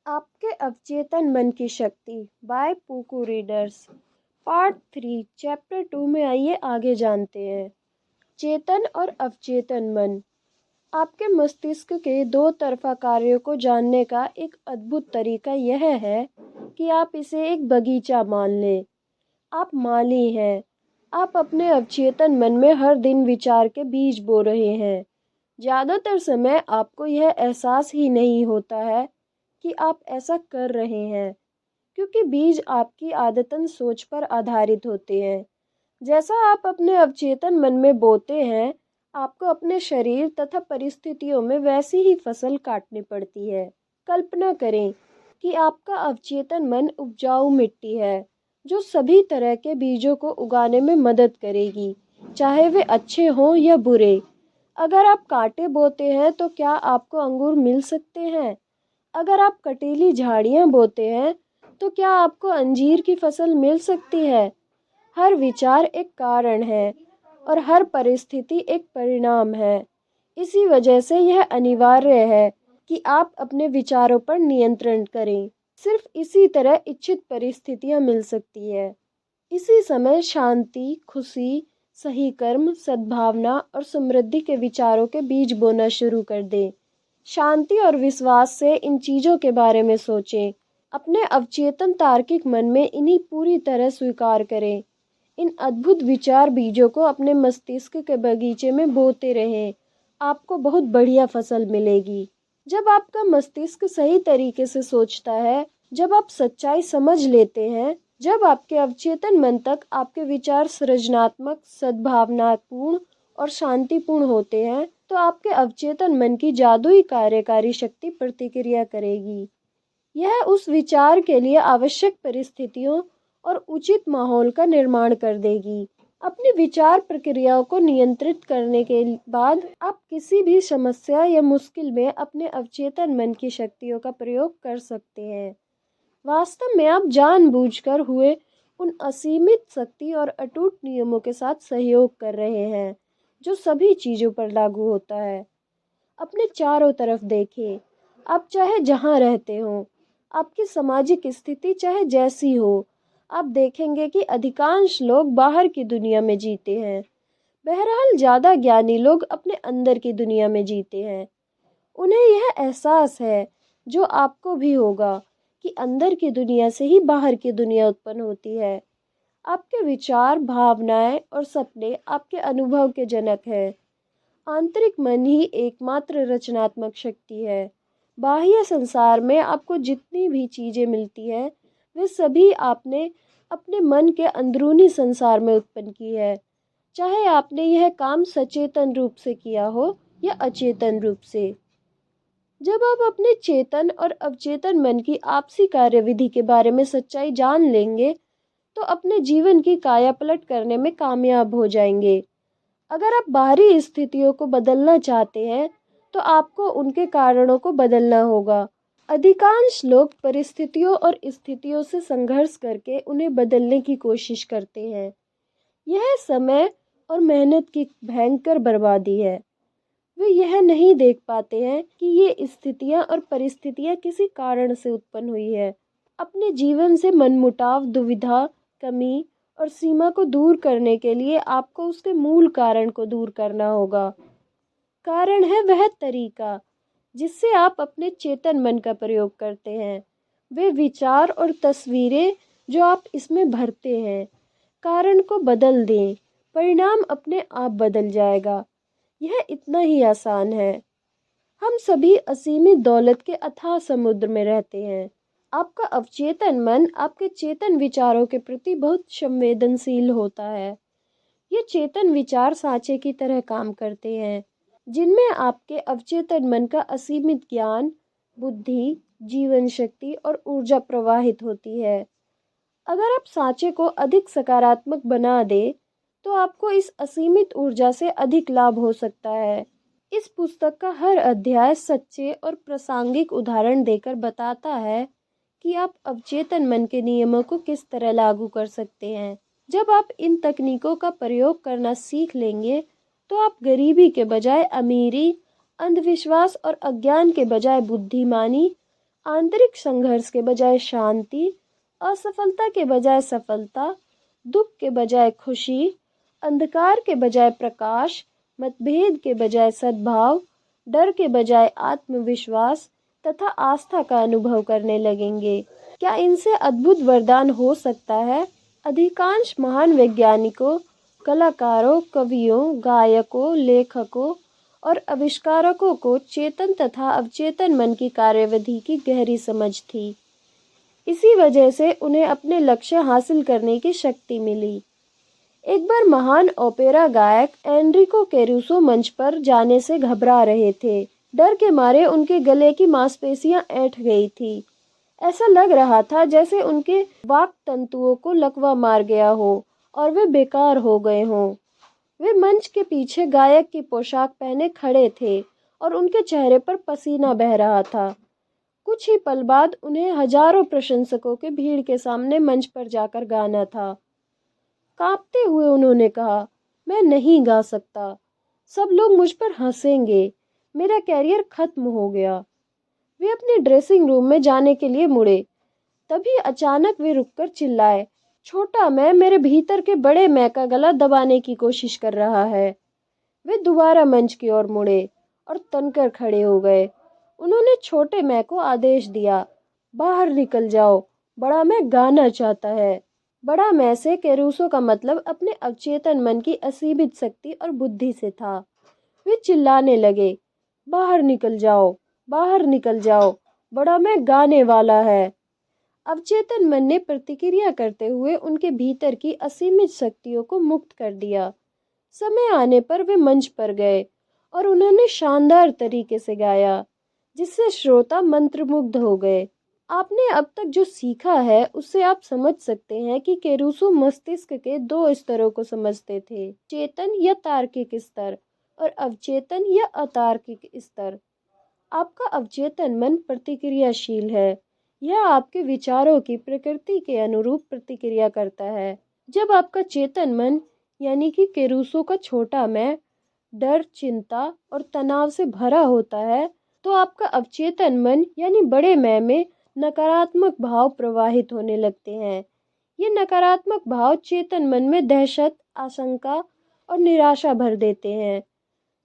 आपके अवचेतन मन की शक्ति बाय पुकू रीडर्स पार्ट 3 चैप्टर 2 में आइए आगे जानते हैं। चेतन और अवचेतन मन आपके मस्तिष्क के दो तरफा कार्यों को जानने का एक अद्भुत तरीका यह है कि आप इसे एक बगीचा मान लें। आप माली हैं। आप अपने अवचेतन मन में हर दिन विचार के बीज बो रहे हैं। ज़्यादातर समय आपको यह एहसास ही नहीं होता है कि आप ऐसा कर रहे हैं, क्योंकि बीज आपकी आदतन सोच पर आधारित होते हैं। जैसा आप अपने अवचेतन मन में बोते हैं, आपको अपने शरीर तथा परिस्थितियों में वैसी ही फसल काटनी पड़ती है। कल्पना करें कि आपका अवचेतन मन उपजाऊ मिट्टी है, जो सभी तरह के बीजों को उगाने में मदद करेगी, चाहे वे अच्छे हों या बुरे। अगर आप कांटे बोते हैं तो क्या आपको अंगूर मिल सकते हैं? अगर आप कटीली झाड़ियाँ बोते हैं तो क्या आपको अंजीर की फसल मिल सकती है? हर विचार एक कारण है और हर परिस्थिति एक परिणाम है। इसी वजह से यह अनिवार्य है कि आप अपने विचारों पर नियंत्रण करें। सिर्फ इसी तरह इच्छित परिस्थितियाँ मिल सकती है। इसी समय शांति, खुशी, सही कर्म, सद्भावना और समृद्धि के विचारों के बीज बोना शुरू कर दें। शांति और विश्वास से इन चीज़ों के बारे में सोचें। अपने अवचेतन तार्किक मन में इन्हीं पूरी तरह स्वीकार करें। इन अद्भुत विचार बीजों को अपने मस्तिष्क के बगीचे में बोते रहें। आपको बहुत बढ़िया फसल मिलेगी। जब आपका मस्तिष्क सही तरीके से सोचता है, जब आप सच्चाई समझ लेते हैं, जब आपके अवचेतन मन तक आपके विचार सृजनात्मक, सद्भावनापूर्ण और शांतिपूर्ण होते हैं, तो आपके अवचेतन मन की जादुई कार्यकारी शक्ति प्रतिक्रिया करेगी। यह उस विचार के लिए आवश्यक परिस्थितियों और उचित माहौल का निर्माण कर देगी। अपनी विचार प्रक्रियाओं को नियंत्रित करने के बाद आप किसी भी समस्या या मुश्किल में अपने अवचेतन मन की शक्तियों का प्रयोग कर सकते हैं। वास्तव में आप जानबूझकर हुए उन असीमित शक्ति और अटूट नियमों के साथ सहयोग कर रहे हैं, जो सभी चीज़ों पर लागू होता है। अपने चारों तरफ देखें। आप चाहे जहाँ रहते हों, आपकी सामाजिक स्थिति चाहे जैसी हो, आप देखेंगे कि अधिकांश लोग बाहर की दुनिया में जीते हैं। बहरहाल ज़्यादा ज्ञानी लोग अपने अंदर की दुनिया में जीते हैं। उन्हें यह एहसास है, जो आपको भी होगा, कि अंदर की दुनिया से ही बाहर की दुनिया उत्पन्न होती है। आपके विचार, भावनाएं और सपने आपके अनुभव के जनक हैं। आंतरिक मन ही एकमात्र रचनात्मक शक्ति है। बाह्य संसार में आपको जितनी भी चीज़ें मिलती है, वे सभी आपने अपने मन के अंदरूनी संसार में उत्पन्न की है, चाहे आपने यह काम सचेतन रूप से किया हो या अचेतन रूप से। जब आप अपने चेतन और अवचेतन मन की आपसी कार्यविधि के बारे में सच्चाई जान लेंगे, तो अपने जीवन की कायापलट करने में कामयाब हो जाएंगे। अगर आप बाहरी स्थितियों को बदलना चाहते हैं, तो आपको उनके कारणों को बदलना होगा। अधिकांश लोग परिस्थितियों और स्थितियों से संघर्ष करके उन्हें बदलने की कोशिश करते हैं। यह समय और मेहनत की भयंकर बर्बादी है। वे यह नहीं देख पाते हैं कि ये स्थितियां और परिस्थितियां किसी कारण से उत्पन्न हुई है। अपने जीवन से मनमुटाव, दुविधा, कमी और सीमा को दूर करने के लिए आपको उसके मूल कारण को दूर करना होगा। कारण है वह तरीका जिससे आप अपने चेतन मन का प्रयोग करते हैं, वे विचार और तस्वीरें जो आप इसमें भरते हैं। कारण को बदल दें, परिणाम अपने आप बदल जाएगा। यह इतना ही आसान है। हम सभी असीमित दौलत के अथाह समुद्र में रहते हैं। आपका अवचेतन मन आपके चेतन विचारों के प्रति बहुत संवेदनशील होता है। ये चेतन विचार सांचे की तरह काम करते हैं, जिनमें आपके अवचेतन मन का असीमित ज्ञान, बुद्धि, जीवन शक्ति और ऊर्जा प्रवाहित होती है। अगर आप सांचे को अधिक सकारात्मक बना दें, तो आपको इस असीमित ऊर्जा से अधिक लाभ हो सकता है। इस पुस्तक का हर अध्याय सच्चे और प्रासंगिक उदाहरण देकर बताता है कि आप अवचेतन मन के नियमों को किस तरह लागू कर सकते हैं। जब आप इन तकनीकों का प्रयोग करना सीख लेंगे, तो आप गरीबी के बजाय अमीरी, अंधविश्वास और अज्ञान के बजाय बुद्धिमानी, आंतरिक संघर्ष के बजाय शांति, असफलता के बजाय सफलता, दुख के बजाय खुशी, अंधकार के बजाय प्रकाश, मतभेद के बजाय सद्भाव, डर के बजाय आत्मविश्वास तथा आस्था का अनुभव करने लगेंगे। क्या इनसे अद्भुत वरदान हो सकता है? अधिकांश महान वैज्ञानिकों, कलाकारों, कवियों, गायकों, लेखकों और आविष्कारकों को चेतन तथा अवचेतन मन की कार्यविधि की गहरी समझ थी। इसी वजह से उन्हें अपने लक्ष्य हासिल करने की शक्ति मिली। एक बार महान ओपेरा गायक एनरिको कैरुसो मंच पर जाने से घबरा रहे थे। डर के मारे उनके गले की मांसपेशियां ऐंठ गई थी। ऐसा लग रहा था जैसे उनके वाक तंतुओं को लकवा मार गया हो और वे बेकार हो गए हों। वे मंच के पीछे गायक की पोशाक पहने खड़े थे और उनके चेहरे पर पसीना बह रहा था। कुछ ही पल बाद उन्हें हजारों प्रशंसकों के भीड़ के सामने मंच पर जाकर गाना था। कांपते हुए उन्होंने कहा, मैं नहीं गा सकता, सब लोग मुझ पर हंसेंगे, मेरा कैरियर खत्म हो गया। वे अपने ड्रेसिंग रूम में जाने के लिए मुड़े। तभी अचानक वे रुककर चिल्लाए, छोटा मैं मेरे भीतर के बड़े मैं का गला दबाने की कोशिश कर रहा है। वे दोबारा मंच की ओर मुड़े और तनकर खड़े हो गए। उन्होंने छोटे मैं को आदेश दिया, बाहर निकल जाओ, बड़ा मैं गाना चाहता है। बड़ा मैं से कैरुसो का मतलब अपने अवचेतन मन की असीमित शक्ति और बुद्धि से था। वे चिल्लाने लगे, बाहर निकल जाओ, बाहर निकल जाओ, बड़ा मैं गाने वाला है। अवचेतन मन ने प्रतिक्रिया करते हुए उनके भीतर की असीमित शक्तियों को मुक्त कर दिया। समय आने पर वे मंच पर गए और उन्होंने शानदार तरीके से गाया, जिससे श्रोता मंत्रमुग्ध हो गए। आपने अब तक जो सीखा है उससे आप समझ सकते हैं कि कैरुसो मस्तिष्क के दो स्तरों को समझते थे, चेतन या तार्किक स्तर और अवचेतन या अतार्किक स्तर। आपका अवचेतन मन प्रतिक्रियाशील है। यह आपके विचारों की प्रकृति के अनुरूप प्रतिक्रिया करता है। जब आपका चेतन मन यानी कि कैरुसो का छोटा मैं डर, चिंता और तनाव से भरा होता है, तो आपका अवचेतन मन यानी बड़े मैं में नकारात्मक भाव प्रवाहित होने लगते हैं। ये नकारात्मक भाव चेतन मन में दहशत, आशंका और निराशा भर देते हैं।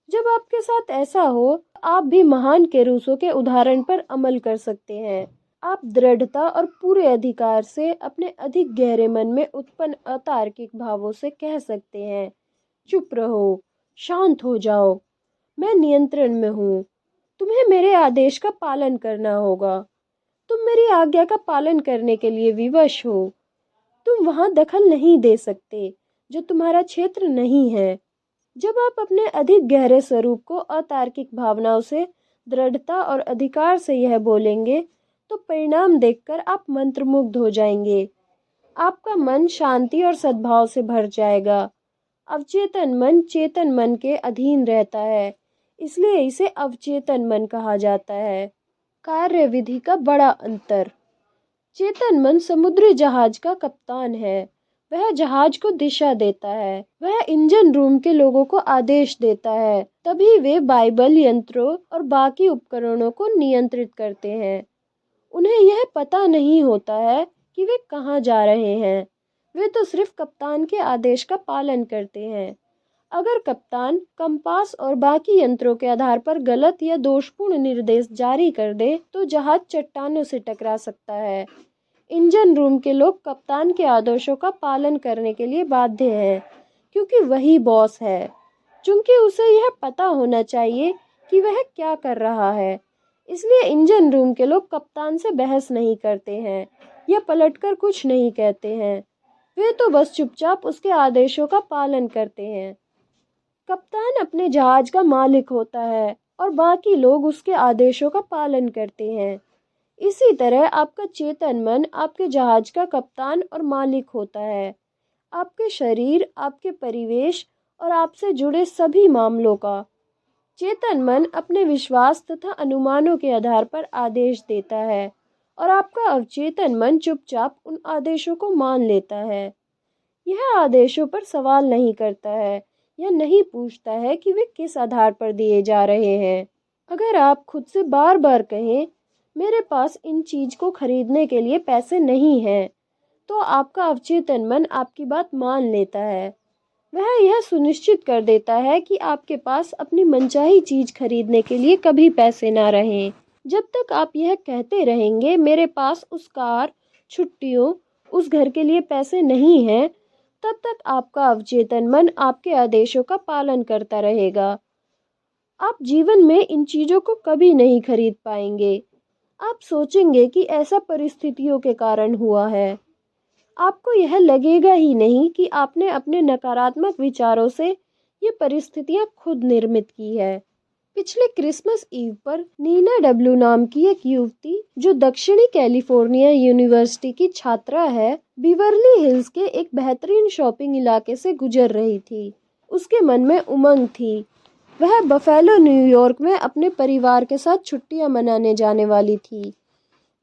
जब आपके साथ ऐसा हो, आप भी महान कैरुसो के उदाहरण पर अमल कर सकते हैं। आप दृढ़ता और पूरे अधिकार से अपने अधिक गहरे मन में उत्पन्न अतार्किक भावों से कह सकते हैं, चुप रहो, शांत हो जाओ, मैं नियंत्रण में हूँ, तुम्हें मेरे आदेश का पालन करना होगा, तुम मेरी आज्ञा का पालन करने के लिए विवश हो, तुम वहां दखल नहीं दे सकते जो तुम्हारा क्षेत्र नहीं है। जब आप अपने अधिक गहरे स्वरूप को अतार्किक भावनाओं से दृढ़ता और अधिकार से यह बोलेंगे, तो परिणाम देखकर आप मंत्रमुग्ध हो जाएंगे। आपका मन शांति और सद्भाव से भर जाएगा। अवचेतन मन चेतन मन के अधीन रहता है, इसलिए इसे अवचेतन मन कहा जाता है। कार्य विधि का बड़ा अंतर। चेतन मन समुद्री जहाज का कप्तान है। वह जहाज को दिशा देता है। वह इंजन रूम के लोगों को आदेश देता है, तभी वे बाइबल यंत्रों और बाकी उपकरणों को नियंत्रित करते हैं। उन्हें यह पता नहीं होता है कि वे कहाँ जा रहे हैं। वे तो सिर्फ कप्तान के आदेश का पालन करते हैं। अगर कप्तान कंपास और बाकी यंत्रों के आधार पर गलत या दोषपूर्ण निर्देश जारी कर दे, तो जहाज चट्टानों से टकरा सकता है। इंजन रूम के लोग कप्तान के आदेशों का पालन करने के लिए बाध्य हैं, क्योंकि वही बॉस है। चूंकि उसे यह पता होना चाहिए कि वह क्या कर रहा है, इसलिए इंजन रूम के लोग कप्तान से बहस नहीं करते हैं या पलटकर कुछ नहीं कहते हैं। वे तो बस चुपचाप उसके आदेशों का पालन करते हैं। कप्तान अपने जहाज का मालिक होता है और बाकी लोग उसके आदेशों का पालन करते हैं। इसी तरह आपका चेतन मन आपके जहाज का कप्तान और मालिक होता है। आपके शरीर, आपके परिवेश और आपसे जुड़े सभी मामलों का। चेतन मन अपने विश्वास तथा अनुमानों के आधार पर आदेश देता है और आपका अवचेतन मन चुपचाप उन आदेशों को मान लेता है। यह आदेशों पर सवाल नहीं करता है या नहीं पूछता है कि वे किस आधार पर दिए जा रहे हैं। अगर आप खुद से बार बार कहें, मेरे पास इन चीज को खरीदने के लिए पैसे नहीं हैं, तो आपका अवचेतन मन आपकी बात मान लेता है। वह यह सुनिश्चित कर देता है कि आपके पास अपनी मनचाही चीज खरीदने के लिए कभी पैसे ना रहें। जब तक आप यह कहते रहेंगे मेरे पास उस कार, छुट्टियों, उस घर के लिए पैसे नहीं हैं, तब तक आपका अवचेतन मन आपके आदेशों का पालन करता रहेगा। आप जीवन में इन चीजों को कभी नहीं खरीद पाएंगे। आप सोचेंगे कि ऐसा परिस्थितियों के कारण हुआ है। आपको यह लगेगा ही नहीं कि आपने अपने नकारात्मक विचारों से ये परिस्थितियां खुद निर्मित की है। पिछले क्रिसमस ईव पर नीना डब्ल्यू नाम की एक युवती, जो दक्षिणी कैलिफोर्निया यूनिवर्सिटी की छात्रा है, बिवर्ली हिल्स के एक बेहतरीन शॉपिंग इलाके से गुजर रही थी। उसके मन में उमंग थी। वह बफेलो, न्यूयॉर्क में अपने परिवार के साथ छुट्टियां मनाने जाने वाली थी।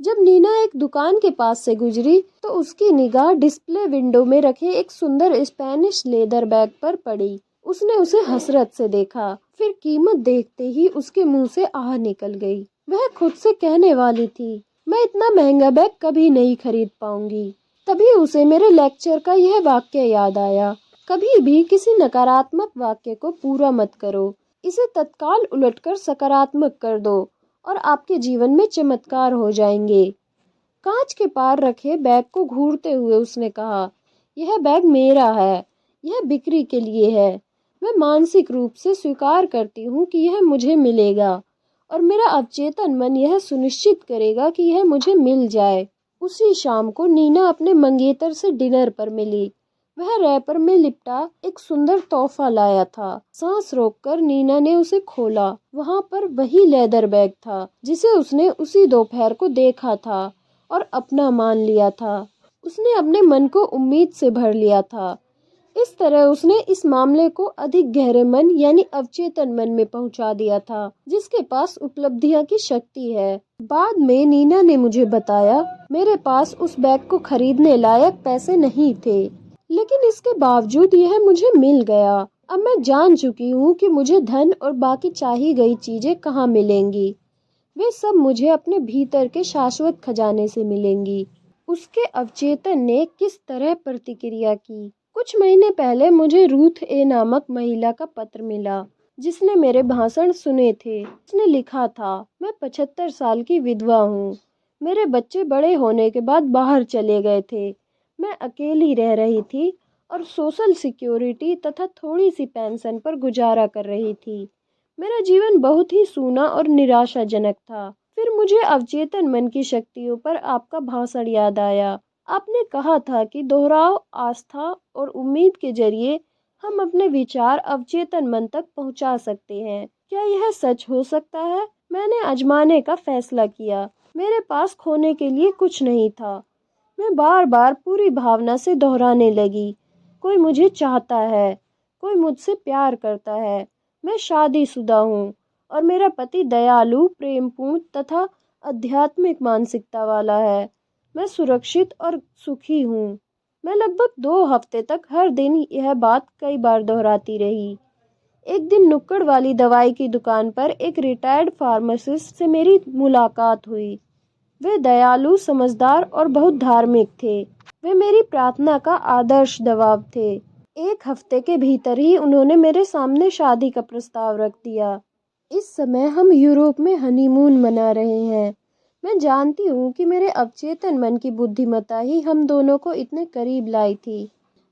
जब नीना एक दुकान के पास से गुजरी तो उसकी निगाह डिस्प्ले विंडो में रखे एक सुंदर स्पेनिश लेदर बैग पर पड़ी। उसने उसे हसरत से देखा, फिर कीमत देखते ही उसके मुंह से आह निकल गई। वह खुद से कहने वाली थी, मैं इतना महंगा बैग कभी नहीं खरीद पाऊंगी। तभी उसे मेरे लेक्चर का यह वाक्य याद आया, कभी भी किसी नकारात्मक वाक्य को पूरा मत करो, इसे तत्काल उलटकर सकारात्मक कर दो और आपके जीवन में चमत्कार हो जाएंगे। कांच के पार रखे बैग को घूरते हुए उसने कहा, यह बैग मेरा है, यह बिक्री के लिए है। मैं मानसिक रूप से स्वीकार करती हूँ कि यह मुझे मिलेगा और मेरा अवचेतन मन यह सुनिश्चित करेगा कि यह मुझे मिल जाए। उसी शाम को नीना अपने मंगेतर से डिनर पर मिली। वह रैपर में लिपटा एक सुंदर तोहफा लाया था। सांस रोककर नीना ने उसे खोला। वहां पर वही लेदर बैग था जिसे उसने उसी दोपहर को देखा था और अपना मान लिया था। उसने अपने मन को उम्मीद से भर लिया था। इस तरह उसने इस मामले को अधिक गहरे मन यानी अवचेतन मन में पहुंचा दिया था, जिसके पास उपलब्धियां की शक्ति है। बाद में नीना ने मुझे बताया, मेरे पास उस बैग को खरीदने लायक पैसे नहीं थे, लेकिन इसके बावजूद यह मुझे मिल गया। अब मैं जान चुकी हूँ कि मुझे धन और बाकी चाही गई चीजें कहाँ मिलेंगी। वे सब मुझे अपने भीतर के शाश्वत खजाने से मिलेंगी। उसके अवचेतन ने किस तरह प्रतिक्रिया की। कुछ महीने पहले मुझे रूथ ए नामक महिला का पत्र मिला, जिसने मेरे भाषण सुने थे। उसने लिखा था, मैं 75 साल की विधवा हूँ। मेरे बच्चे बड़े होने के बाद बाहर चले गए थे। मैं अकेली रह रही थी और सोशल सिक्योरिटी तथा थोड़ी सी पेंशन पर गुजारा कर रही थी। मेरा जीवन बहुत ही सूना और निराशाजनक था। फिर मुझे अवचेतन मन की शक्तियों पर आपका भाषण याद आया। आपने कहा था कि दोहराव, आस्था और उम्मीद के जरिए हम अपने विचार अवचेतन मन तक पहुंचा सकते हैं। क्या यह सच हो सकता है? मैंने आजमाने का फैसला किया। मेरे पास खोने के लिए कुछ नहीं था। मैं बार बार पूरी भावना से दोहराने लगी, कोई मुझे चाहता है, कोई मुझसे प्यार करता है, मैं शादीशुदा हूँ और मेरा पति दयालु, प्रेमपूर्ण तथा आध्यात्मिक मानसिकता वाला है। मैं सुरक्षित और सुखी हूँ। मैं लगभग 2 हफ्ते तक हर दिन यह बात कई बार दोहराती रही। एक दिन नुक्कड़ वाली दवाई की दुकान पर एक रिटायर्ड फार्मासिस्ट से मेरी मुलाकात हुई। वे दयालु, समझदार और बहुत धार्मिक थे। वे मेरी प्रार्थना का आदर्श जवाब थे। 1 हफ्ते के भीतर ही उन्होंने मेरे सामने शादी का प्रस्ताव रख दिया। इस समय हम यूरोप में हनीमून मना रहे हैं। मैं जानती हूँ कि मेरे अवचेतन मन की बुद्धिमत्ता ही हम दोनों को इतने करीब लाई थी।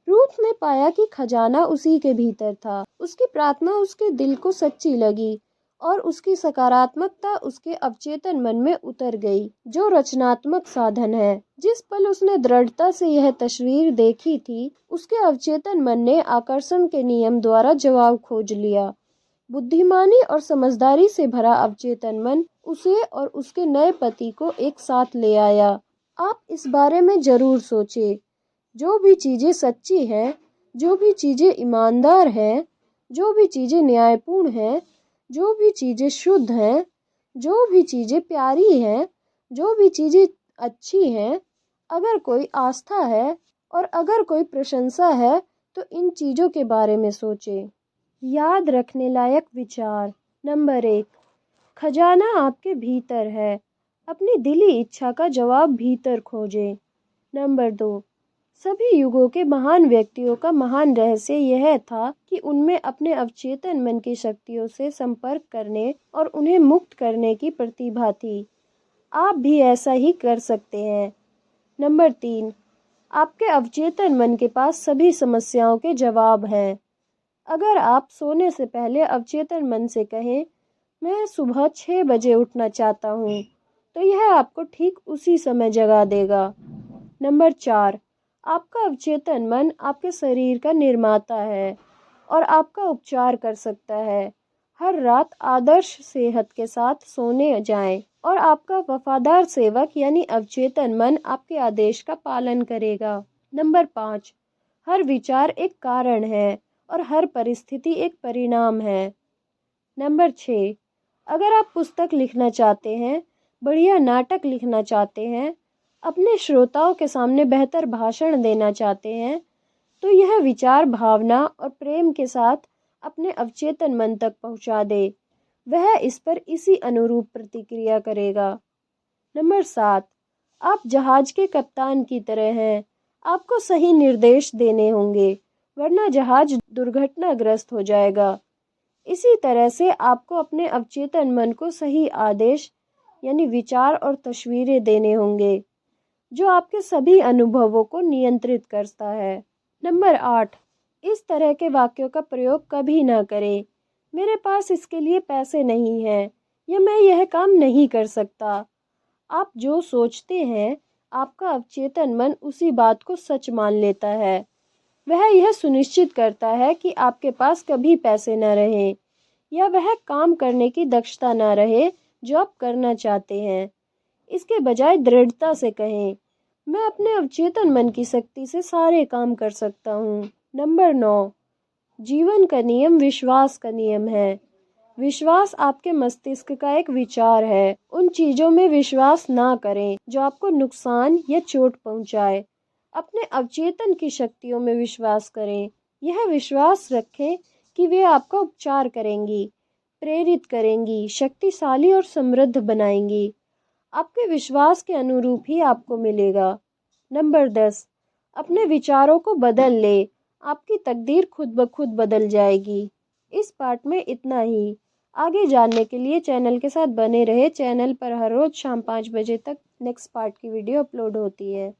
रूथ ने पाया कि खजाना उसी के भीतर था। उसकी प्रार्थना उसके दिल को सच्ची लगी और उसकी सकारात्मकता उसके अवचेतन मन में उतर गई, जो रचनात्मक साधन है। जिस पल उसने दृढ़ता से यह तस्वीर देखी थी, उसके अवचेतन मन ने आकर्षण के नियम द्वारा जवाब खोज लिया। बुद्धिमानी और समझदारी से भरा अवचेतन मन उसे और उसके नए पति को एक साथ ले आया। आप इस बारे में जरूर सोचें। जो भी चीजें सच्ची हैं, जो भी चीजें ईमानदार हैं, जो भी चीजें न्यायपूर्ण हैं, जो भी चीजें शुद्ध हैं, जो भी चीजें प्यारी हैं, जो भी चीजें अच्छी हैं, अगर कोई आस्था है और अगर कोई प्रशंसा है, तो इन चीजों के बारे में सोचें। याद रखने लायक विचार। नंबर 1, खजाना आपके भीतर है। अपनी दिली इच्छा का जवाब भीतर खोजें। नंबर 2, सभी युगों के महान व्यक्तियों का महान रहस्य यह था कि उनमें अपने अवचेतन मन की शक्तियों से संपर्क करने और उन्हें मुक्त करने की प्रतिभा थी। आप भी ऐसा ही कर सकते हैं। नंबर 3, आपके अवचेतन मन के पास सभी समस्याओं के जवाब हैं। अगर आप सोने से पहले अवचेतन मन से कहें, मैं सुबह 6 बजे उठना चाहता हूँ, तो यह आपको ठीक उसी समय जगा देगा। नंबर 4, आपका अवचेतन मन आपके शरीर का निर्माता है और आपका उपचार कर सकता है। हर रात आदर्श सेहत के साथ सोने जाएं और आपका वफादार सेवक यानी अवचेतन मन आपके आदेश का पालन करेगा। नंबर 5, हर विचार एक कारण है और हर परिस्थिति एक परिणाम है। नंबर 6, अगर आप पुस्तक लिखना चाहते हैं, बढ़िया नाटक लिखना चाहते हैं, अपने श्रोताओं के सामने बेहतर भाषण देना चाहते हैं, तो यह विचार भावना और प्रेम के साथ अपने अवचेतन मन तक पहुंचा दे। वह इस पर इसी अनुरूप प्रतिक्रिया करेगा। नंबर 7, आप जहाज के कप्तान की तरह हैं। आपको सही निर्देश देने होंगे, वरना जहाज दुर्घटनाग्रस्त हो जाएगा। इसी तरह से आपको अपने अवचेतन मन को सही आदेश यानी विचार और तस्वीरें देने होंगे, जो आपके सभी अनुभवों को नियंत्रित करता है। नंबर 8, इस तरह के वाक्यों का प्रयोग कभी ना करें। मेरे पास इसके लिए पैसे नहीं हैं या मैं यह काम नहीं कर सकता। आप जो सोचते हैं, आपका अवचेतन मन उसी बात को सच मान लेता है। वह यह सुनिश्चित करता है कि आपके पास कभी पैसे न रहें या वह काम करने की दक्षता न रहे जो आप करना चाहते हैं। इसके बजाय दृढ़ता से कहें, मैं अपने अवचेतन मन की शक्ति से सारे काम कर सकता हूँ। नंबर 9, जीवन का नियम विश्वास का नियम है। विश्वास आपके मस्तिष्क का एक विचार है। उन चीजों में विश्वास ना करें जो आपको नुकसान या चोट पहुंचाए। अपने अवचेतन की शक्तियों में विश्वास करें। यह विश्वास रखें कि वे आपका उपचार करेंगी, प्रेरित करेंगी, शक्तिशाली और समृद्ध बनाएंगी। आपके विश्वास के अनुरूप ही आपको मिलेगा। नंबर 10, अपने विचारों को बदल ले। आपकी तकदीर खुद ब खुद बदल जाएगी। इस पार्ट में इतना ही। आगे जानने के लिए चैनल के साथ बने रहे। चैनल पर हर रोज शाम 5 बजे तक नेक्स्ट पार्ट की वीडियो अपलोड होती है।